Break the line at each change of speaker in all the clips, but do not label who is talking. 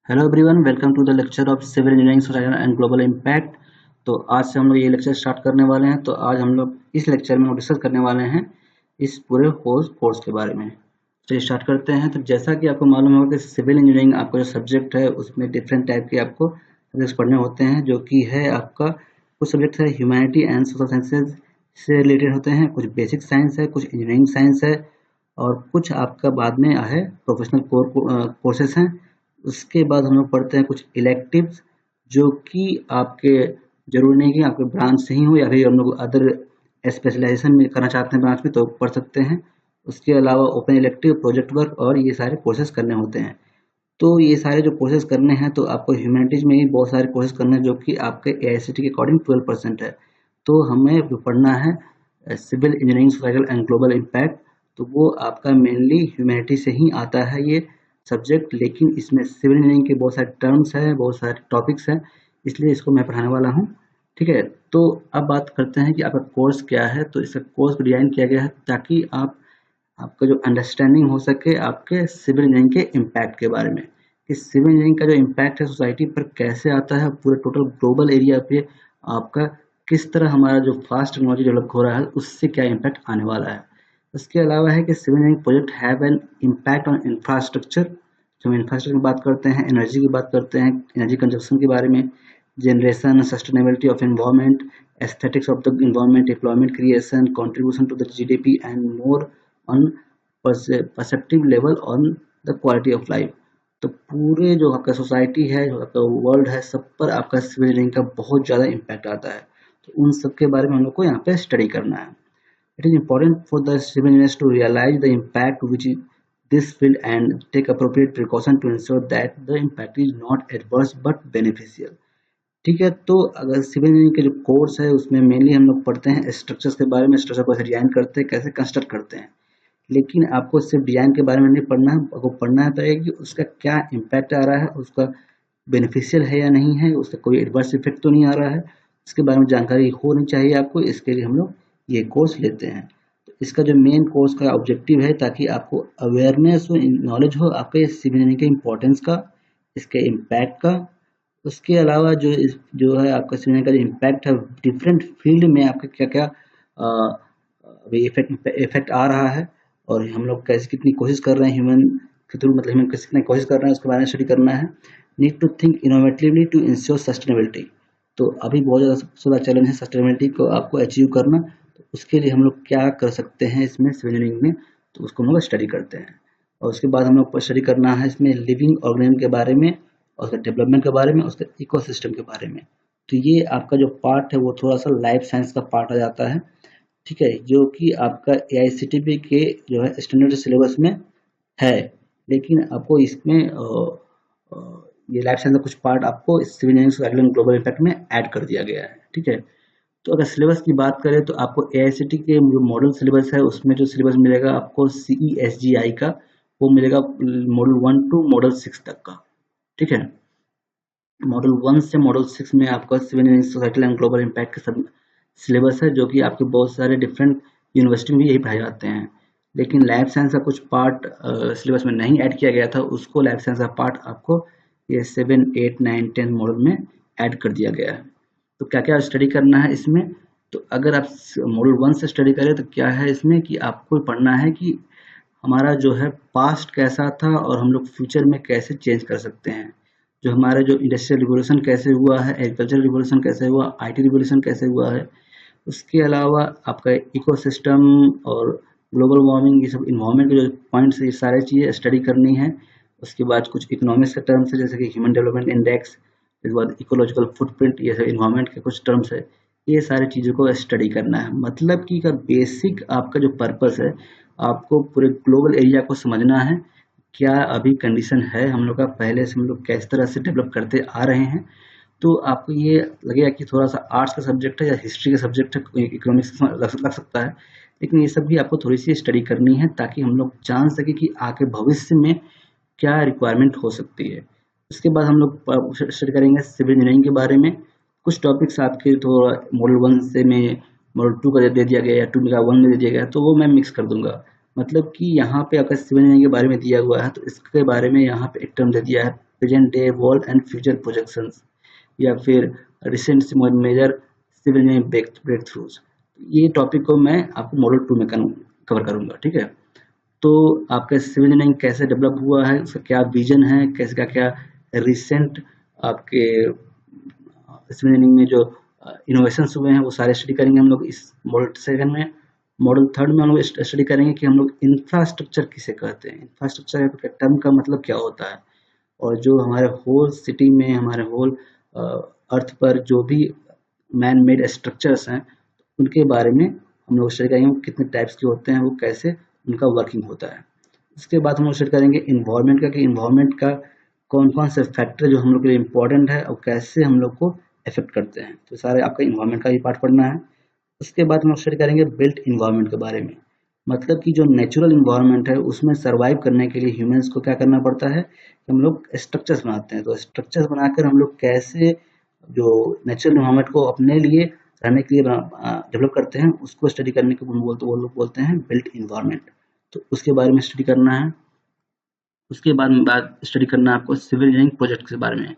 Hello everyone, welcome to the lecture of civil engineering society and global impact. तो आज से हम लोग ये लेक्चर स्टार्ट करने वाले हैं। तो आज हम लोग इस लेक्चर में डिस्कस करने वाले हैं इस पूरे कोर्स के बारे में। तो स्टार्ट करते हैं। तो जैसा कि आपको मालूम होगा कि सिविल इंजीनियरिंग आपका जो सब्जेक्ट है उसमें डिफरेंट टाइप के आपको सब्जेक्ट्स पढ़ने होते हैं, जो कि है आपका कुछ सब्जेक्ट है ह्यूमैनिटी एंड सोशल साइंसेज से रिलेटेड होते हैं, कुछ बेसिक साइंस है, कुछ इंजीनियरिंग साइंस है और कुछ आपका बाद में है प्रोफेशनल कोर्सेस हैं। उसके बाद हम लोग पढ़ते हैं कुछ इलेक्टिव्स, जो कि आपके जरूरी नहीं कि आपके ब्रांच से ही हो या फिर हम लोग अदर स्पेशलाइजेशन में करना चाहते हैं ब्रांच में तो पढ़ सकते हैं। उसके अलावा ओपन इलेक्टिव, प्रोजेक्ट वर्क और ये सारे कोर्सेज करने होते हैं। तो ये सारे जो कोर्सेज करने हैं तो आपको ह्यूमैनिटीज में ही बहुत सारे कोर्सेज करने हैं, जो कि आपके एआईसीटी के अकॉर्डिंग 12% है। तो हमें जो पढ़ना है civil engineering societal and global impact, तो वो आपका मेनली ह्यूमैनिटी से ही आता है ये सब्जेक्ट। लेकिन इसमें सिविल इंजीनियरिंग के बहुत सारे टर्म्स हैं, बहुत सारे टॉपिक्स हैं, इसलिए इसको मैं पढ़ाने वाला हूँ। ठीक है, तो अब बात करते हैं कि आपका कोर्स क्या है। तो इसका कोर्स डिजाइन किया गया है ताकि आपका जो अंडरस्टैंडिंग हो सके आपके सिविल इंजीनियरिंग के इम्पैक्ट के बारे में, कि सिविल इंजीनियरिंग का जो इम्पैक्ट है सोसाइटी पर कैसे आता है, पूरे टोटल ग्लोबल एरिया पे आपका किस तरह हमारा जो फास्ट टेक्नोलॉजी डेवलप हो रहा है उससे क्या इम्पैक्ट आने वाला है। उसके अलावा है कि civil engineering project have an impact on infrastructure. जब हम इंफ्रास्ट्रक्चर की बात करते हैं, एनर्जी की बात करते हैं, एनर्जी कंजप्शन के बारे में, generation, sustainability of environment, aesthetics of the environment, employment creation, contribution to the GDP and more on perceptive level on the quality of life। तो पूरे जो आपका सोसाइटी है, जो आपका वर्ल्ड है, सब पर आपका सिविल इंजीनियरिंग का बहुत ज़्यादा इम्पैक्ट आता है। तो उन सब के बारे में हम लोग को यहाँ पे स्टडी करना है। It is important for the civil engineers to realize the impact which is this field and take appropriate precaution to ensure that the impact is not adverse but beneficial। ठीक है, तो अगर सिविल इंजीनियरिंग के जो course है उसमें mainly हम लोग पढ़ते हैं स्ट्रक्चर्स के बारे में, स्ट्रक्चर को कैसे डिजाइन करते हैं, कैसे कंस्ट्रक्ट करते हैं। लेकिन आपको सिर्फ डिजाइन के बारे में नहीं पढ़ना है, आपको पढ़ना है तो कि उसका क्या इम्पैक्ट आ रहा है, उसका बेनिफिशियल है या नहीं है, उसका कोई एडवर्स इफेक्ट तो नहीं आ रहा है, इसके बारे में जानकारी होनी चाहिए आपको। इसके लिए हम लोग ये कोर्स लेते हैं। तो इसका जो मेन कोर्स का ऑब्जेक्टिव है ताकि आपको अवेयरनेस और नॉलेज हो आपके सिविल इंजीनियरिंग के इम्पोर्टेंस का, इसके इम्पैक्ट का। उसके अलावा जो है आपका सिविल का जो इम्पैक्ट है डिफरेंट फील्ड में आपका क्या क्या अभी इफेक्ट आ रहा है, और हम लोग कैसे कितनी कोशिश कर रहे हैं ह्यूमन के थ्रू, मतलब ह्यूमन कितनी कोशिश कर रहे हैं उसके बारे में स्टडी करना है। Need to think innovatively to ensure sustainability. तो अभी बहुत ज़्यादा सबसे बड़ा चैलेंज है सस्टेनेबिलिटी को आपको अचीव करना। तो उसके लिए हम लोग क्या कर सकते हैं इसमें सिविल इंजीनियरिंग में, तो उसको हम लोग स्टडी करते हैं। और उसके बाद हम लोग को स्टडी करना है इसमें लिविंग ऑर्गेनिज्म के बारे में, और उसके डेवलपमेंट के बारे में, उसके इकोसिस्टम के बारे में। तो ये आपका जो पार्ट है वो थोड़ा सा लाइफ साइंस का पार्ट आ जाता है। ठीक है, जो कि आपका एआईसीटीबी के जो है स्टैंडर्ड सिलेबस में है। लेकिन आपको इसमें ये लाइफ साइंस का कुछ पार्ट आपको सिविल इंजीनियरिंग ग्लोबल इम्पैक्ट में ऐड कर दिया गया है। ठीक है, तो अगर सिलेबस की बात करें तो आपको एआईसीटी के जो मॉडल सिलेबस है उसमें जो सिलेबस मिलेगा आपको CESGI का, वो मिलेगा मॉडल 1 टू मॉडल 6 तक का। ठीक है, मॉडल 1 से मॉडल 6 में आपका civil engineering societal and global impact के सब सिलेबस है, जो कि आपके बहुत सारे डिफरेंट यूनिवर्सिटी में यही पढ़ाए जाते हैं। लेकिन लाइफ साइंस का कुछ पार्ट सिलेबस में नहीं ऐड किया गया था, उसको लाइफ साइंस का पार्ट आपको ये 7, 8, 9, 10 मॉडल में ऐड कर दिया गया है। तो क्या क्या स्टडी करना है इसमें, तो अगर आप मॉडल 1 से स्टडी करें तो क्या है इसमें कि आपको पढ़ना है कि हमारा जो है पास्ट कैसा था और हम लोग फ्यूचर में कैसे चेंज कर सकते हैं। जो हमारा जो इंडस्ट्रियल रिवोल्यूशन कैसे हुआ है, एग्रीकल्चर रिवोल्यूशन कैसे हुआ, IT रिवोल्यूशन कैसे हुआ है। उसके अलावा आपका इकोसिस्टम और ग्लोबल वार्मिंग, ये सब इन्वायरमेंट के जो पॉइंट्स, ये सारी चीज़ें स्टडी करनी है। उसके बाद कुछ इकोनॉमिक्स के टर्म्स है जैसे कि ह्यूमन डेवलपमेंट इंडेक्स, इसके बाद इकोलॉजिकल फुटप्रिंट, ये सब इन्वायरमेंट के कुछ टर्म्स है। ये सारी चीज़ों को स्टडी करना है। मतलब कि का बेसिक आपका जो पर्पस है, आपको पूरे ग्लोबल एरिया को समझना है, क्या अभी कंडीशन है हम लोग का, पहले से हम लोग किस तरह से डेवलप करते आ रहे हैं। तो आपको ये लगेगा कि थोड़ा सा आर्ट्स का सब्जेक्ट है या हिस्ट्री का सब्जेक्ट है, इकोनॉमिक्स लग सकता है, लेकिन ये सब भी आपको थोड़ी सी स्टडी करनी है ताकि हम लोग जान सके कि आगे भविष्य में क्या रिक्वायरमेंट हो सकती है। उसके बाद हम लोग स्टडी करेंगे सिविल इंजीनियरिंग के बारे में। कुछ टॉपिक्स आपके थोड़ा मॉडल 1 से में मॉडल 2 का दे दिया गया या 2 का 1 में दे दिया गया, तो वो मैं मिक्स कर दूंगा। मतलब कि यहाँ पे अगर सिविल इंजीनियरिंग के बारे में दिया हुआ है तो इसके बारे में यहाँ पे एक टर्म दे दिया है present day world and future projections, या फिर recent major civil engineering breakthroughs. ये टॉपिक को मैं आपको मॉडल 2 में कवर करूंगा, ठीक है। तो आपका सिविल इंजीनियरिंग कैसे डेवलप हुआ है, उसका क्या विजन है, कैसे क्या क्या रिसेंट आपके सिविल इंजीनियरिंग में जो इनोवेशंस हुए हैं वो सारे स्टडी करेंगे हम लोग इस मॉडल सेकंड में। मॉडल थर्ड में हम लोग स्टडी करेंगे कि हम लोग इंफ्रास्ट्रक्चर किसे कहते हैं, इंफ्रास्ट्रक्चर का टर्म का मतलब क्या होता है, और जो हमारे होल सिटी में, हमारे होल अर्थ पर जो भी मैन मेड स्ट्रक्चर्स हैं उनके बारे में हम लोग स्टडी करेंगे, कितने टाइप्स के होते हैं, वो कैसे उनका वर्किंग होता है। उसके बाद हम लोग स्टडी करेंगे इन्वायरमेंट का, कि इन्वायरमेंट का कौन कौन से फैक्टर जो हम लोग के लिए इम्पोर्टेंट है और कैसे हम लोग को इफेक्ट करते हैं, तो सारे आपका इन्वायरमेंट का ही पार्ट पढ़ना है। उसके बाद हम लोग स्टडी करेंगे बिल्ट इन्वायरमेंट के बारे में, मतलब कि जो नेचुरल इन्वायरमेंट है उसमें सर्वाइव करने के लिए ह्यूमंस को क्या करना पड़ता है, कि हम लोग स्ट्रक्चर्स बनाते हैं। तो स्ट्रक्चर्स बनाकर हम लोग कैसे जो नेचुरल इन्वायरमेंट को अपने लिए रहने के लिए डेवलप करते हैं, उसको स्टडी करने को वो लोग बोलते हैं बिल्ट इन्वायरमेंट। तो उसके बारे में स्टडी करना है। उसके बाद स्टडी करना है आपको सिविल इंजीनियरिंग प्रोजेक्ट के बारे में,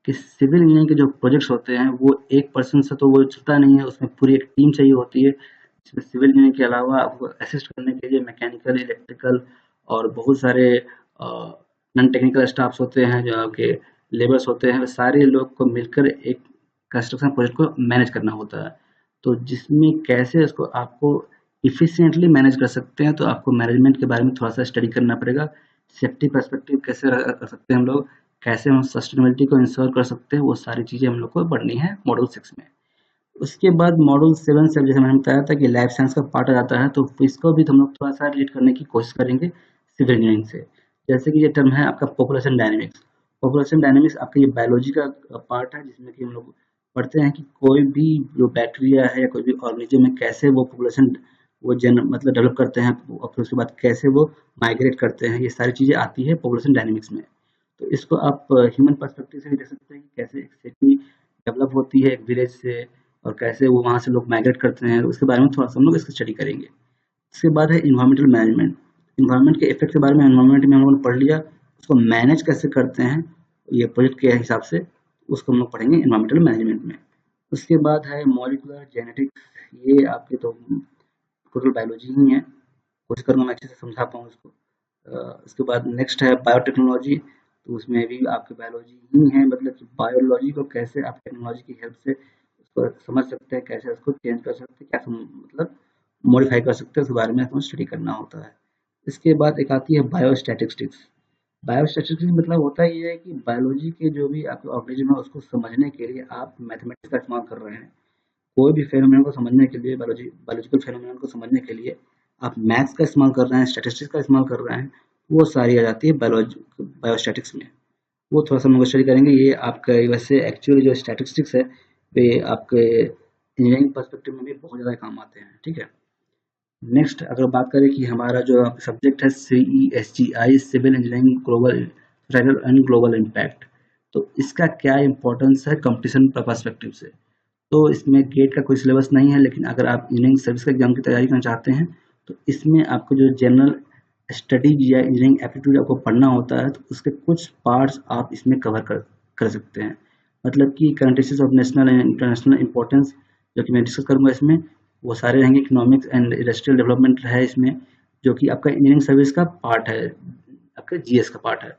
कि सिविल इंजीनियरिंग के जो प्रोजेक्ट्स होते हैं वो एक पर्सन से तो वो चलता नहीं है, उसमें पूरी एक टीम चाहिए होती है। इसमें सिविल इंजीनियरिंग के अलावा आपको असिस्ट करने के लिए मैकेनिकल, इलेक्ट्रिकल और बहुत सारे नॉन टेक्निकल स्टाफ्स होते हैं, जो आपके लेबर्स होते हैं, सारे लोग को मिलकर एक कंस्ट्रक्शन प्रोजेक्ट को मैनेज करना होता है। तो जिसमें कैसे उसको आपको इफिशिएंटली मैनेज कर सकते हैं, तो आपको मैनेजमेंट के बारे में थोड़ा सा स्टडी करना पड़ेगा। सेफ्टी पर्सपेक्टिव कैसे कर सकते हैं हम लोग, कैसे हम सस्टेनेबिलिटी को इंश्योर कर सकते हैं, वो सारी चीज़ें हम लोग को पढ़नी है मॉड्यूल 6 में। उसके बाद मॉड्यूल 7 से जैसे मैंने बताया था कि लाइफ साइंस का पार्ट आ जाता है, तो इसको भी हम लोग थोड़ा सा रिलेट करने की कोशिश करेंगे सिविल इंजीनियरिंग से। जैसे कि ये टर्म है आपका पॉपुलेशन डायनेमिक्स। पॉपुलेशन डायनेमिक्स आपका ये बायोलॉजी का पार्ट है, जिसमें कि हम लोग पढ़ते हैं कि कोई भी जो बैक्टीरिया है या कोई भी ऑर्गेनिज्म है, कैसे वो पॉपुलेशन वो मतलब डेवलप करते हैं, और फिर उसके बाद कैसे वो माइग्रेट करते हैं, ये सारी चीज़ें आती है पॉपुलेशन डायनेमिक्स में। तो इसको आप ह्यूमन पर्सपेक्टिव से भी देख सकते हैं कि कैसे एक सिटी डेवलप होती है एक विलेज से, और कैसे वो वहाँ से लोग माइग्रेट करते हैं, उसके बारे में थोड़ा सा हम लोग इसको स्टडी करेंगे। इसके बाद है इन्वायरमेंटल मैनेजमेंट। इन्वायरमेंट के इफेक्ट के बारे में इन्वायरमेंट में हम लोगों ने पढ़ लिया, उसको मैनेज कैसे करते हैं ये प्रोजेक्ट के हिसाब से, उसको हम लोग पढ़ेंगे इन्वायरमेंटल मैनेजमेंट में। उसके बाद है मॉलिक्यूलर जेनेटिक्स। ये आपके तो टोटल बायोलॉजी ही है, कोशिश करूँगा मैं अच्छे से समझा पाऊँ इसको। उसके बाद नेक्स्ट है बायोटेक्नोलॉजी। तो उसमें भी आपकी बायोलॉजी ही है, मतलब कि बायोलॉजी को कैसे आप टेक्नोलॉजी की हेल्प से उसको समझ सकते हैं, कैसे उसको चेंज कर सकते हैं, क्या मतलब मॉडिफाई कर सकते हैं, उस बारे में हमें स्टडी करना होता है। इसके बाद एक आती है बायोस्टैटिस्टिक्स। बायोस्टैटिस्टिक्स मतलब होता ही है कि बायोलॉजी के जो भी आपके ऑर्गेनिज्म है उसको समझने के लिए आप मैथमेटिक्स का इस्तेमाल कर रहे हैं। कोई भी फेनोमेनन को समझने के लिए, बायोलॉजिकल फेनोमेनन को समझने के लिए आप मैथ्स का इस्तेमाल कर रहे हैं, स्टैटिस्टिक्स का इस्तेमाल कर रहे हैं, वो सारी आ जाती है बायोस्टैटिक्स में। वो थोड़ा सा हम लोग स्टडी करेंगे। ये आपका वैसे एक्चुअली जो स्टैटिस्टिक्स है वे आपके इंजीनियरिंग पर्सपेक्टिव में भी बहुत ज़्यादा काम आते हैं, ठीक है। नेक्स्ट अगर बात करें कि हमारा जो सब्जेक्ट है CESGI, civil engineering global societal and global impact, तो इसका क्या इम्पोर्टेंस है कंपटीशन पर्सपेक्टिव से। तो इसमें गेट का कोई सिलेबस नहीं है, लेकिन अगर आप इंजीनियरिंग सर्विस के एग्जाम की तैयारी करना चाहते हैं तो इसमें आपको जो जनरल स्टडीज या इंजीनियरिंग एप्टीट्यूड आपको पढ़ना होता है, तो उसके कुछ पार्ट्स आप इसमें कवर कर सकते हैं। मतलब कि current issues of national and international importance, जो कि मैं डिस्कस करूँगा इसमें, वो सारे रहेंगे। इकोनॉमिक्स एंड इंडस्ट्रियल डेवलपमेंट है इसमें, जो कि आपका इंजीनियरिंग सर्विस का पार्ट है, आपका GS का पार्ट है।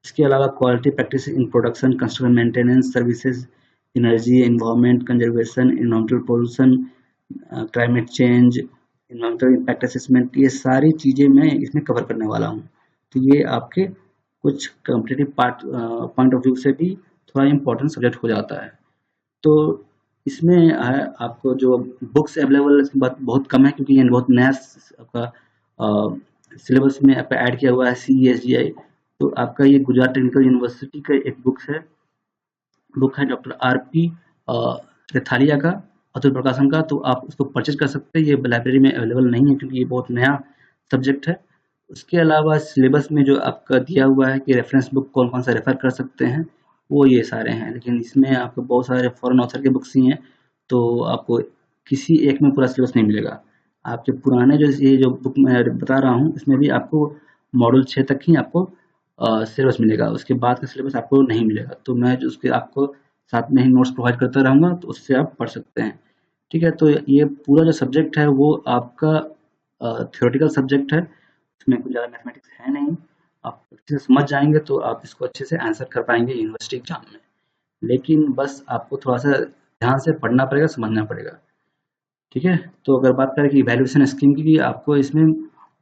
इसके अलावा quality practice in production, construction maintenance services, energy, environment conservation, environmental pollution, climate change, environmental impact assessment, ये सारी चीज़ें मैं इसमें कवर करने वाला हूँ। तो ये आपके कुछ कॉम्पिटिटिव पॉइंट ऑफ व्यू से भी थोड़ा इम्पोर्टेंट सब्जेक्ट हो जाता है। तो इसमें आपको जो बुक्स अवेलेबल बहुत कम है, क्योंकि ये बहुत नया आपका सिलेबस में आपका ऐड किया हुआ है CESGI। तो आपका ये गुजरात टेक्निकल यूनिवर्सिटी का एक बुक है डॉक्टर RP रेथालिया का, अतुल प्रकाशन का। तो आप उसको परचेज कर सकते हैं, ये लाइब्रेरी में अवेलेबल नहीं है क्योंकि ये बहुत नया सब्जेक्ट है। उसके अलावा सिलेबस में जो आपका दिया हुआ है कि रेफरेंस बुक कौन कौन सा रेफर कर सकते हैं, वो ये सारे हैं। लेकिन इसमें आपको बहुत सारे फॉरेन ऑथर के बुक्स ही हैं, तो आपको किसी एक में पूरा सिलेबस नहीं मिलेगा। आपके पुराने जो ये जो बुक मैं बता रहा हूँ, इसमें भी आपको मॉडल 6 तक ही आपको सिलेबस मिलेगा, उसके बाद का सिलेबस आपको नहीं मिलेगा। तो मैं जो उसके आपको साथ में ही नोट्स प्रोवाइड करता रहूँगा, तो उससे आप पढ़ सकते हैं। ठीक है, तो ये पूरा जो सब्जेक्ट है वो आपका थ्योरेटिकल सब्जेक्ट है, इसमें कुछ ज़्यादा मैथमेटिक्स है नहीं। आप अच्छे से समझ जाएंगे तो आप इसको अच्छे से आंसर कर पाएंगे यूनिवर्सिटी एग्जाम में। लेकिन बस आपको थोड़ा सा ध्यान से पढ़ना पड़ेगा, समझना पड़ेगा। ठीक है, तो अगर बात करें कि इवैल्यूएशन स्कीम की, आपको इसमें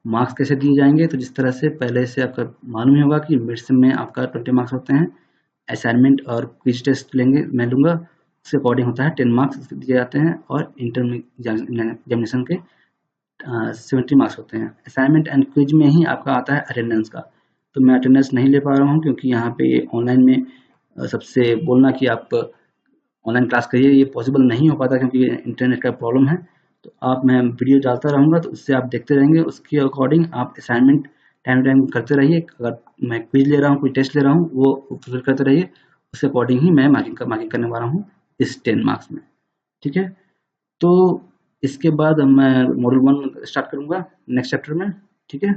मार्क्स कैसे दिए जाएंगे, तो जिस तरह से पहले से आपका मालूम ही होगा कि मिड सेम में आपका 20 मार्क्स होते हैं, असाइनमेंट और क्विज टेस्ट लेंगे, मैं लूँगा, उसके अकॉर्डिंग होता है 10 मार्क्स दिए जाते हैं, और इंटरनल एग्जामिनेशन के 70 मार्क्स होते हैं। असाइनमेंट एंड क्विज में ही आपका आता है अटेंडेंस का। तो मैं अटेंडेंस नहीं ले पा रहा हूँ क्योंकि यहाँ पे ऑनलाइन में सबसे बोलना कि आप ऑनलाइन क्लास करिए, ये पॉसिबल नहीं हो पाता क्योंकि इंटरनेट का प्रॉब्लम है। तो मैं वीडियो डालता रहूँगा, तो उससे आप देखते रहेंगे, उसके अकॉर्डिंग आप असाइनमेंट टाइम टू टाइम करते रहिए। अगर मैं क्विज ले रहा हूँ, कोई टेस्ट ले रहा हूँ, वो फुलफिल करते रहिए, उसके अकॉर्डिंग ही मैं मार्किंग करने वाला हूँ इस 10 मार्क्स में। ठीक है, तो इसके बाद मैं मॉड्यूल 1 स्टार्ट करूँगा नेक्स्ट चैप्टर में। ठीक है।